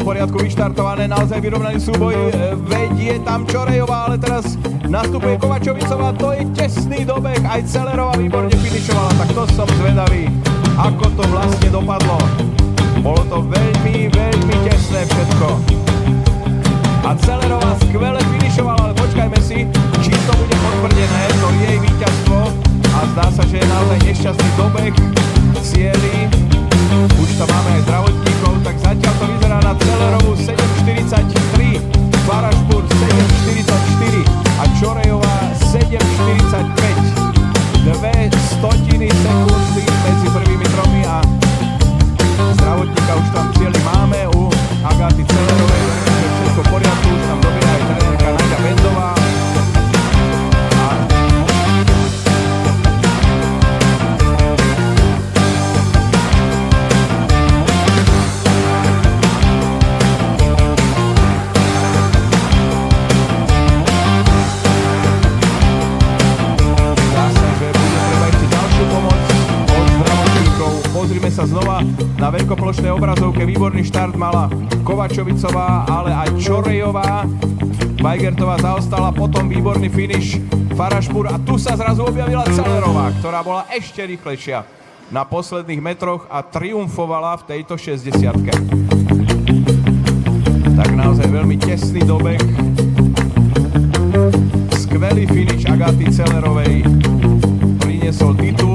Všetko v poriadku, vyštartované, naozaj vyrovnaný súboj, vedie tam Čorejová, ale teraz nastupuje Kovačovicová, to je tesný dobeh, aj Celerová výborne finišovala, tak to som zvedavý, ako to vlastne dopadlo. Bolo to veľmi, veľmi tesné všetko. A Celerová skvele finišovala, ale počkajme si, či to bude potvrdené, to jej víťazstvo a zdá sa, že je naozaj nešťastný dobeh cieli. Už tam máme aj zdravotníkov, tak zatiaľ to vyzerá na Celerovú 7.43, Farašpur 7.44 a Čorejová 7.45. 0,02 sekundy medzi prvými tromi a zdravotníka už tam cieli máme u Agaty Celerovej, všetko v poriadku, už tam dobieha aj trenérka Naďa Bendová. Pozrime sa znova na veľkoplošnej obrazovke. Výborný štart mala Kovačovicová, ale aj Čorejová. Weigertová zaostala, potom výborný finish Farašpur a tu sa zrazu objavila Celerová, ktorá bola ešte rýchlejšia na posledných metroch a triumfovala v tejto 60-ke. Tak naozaj veľmi tesný dobeh. Skvelý finish Agaty Celerovej priniesol titul.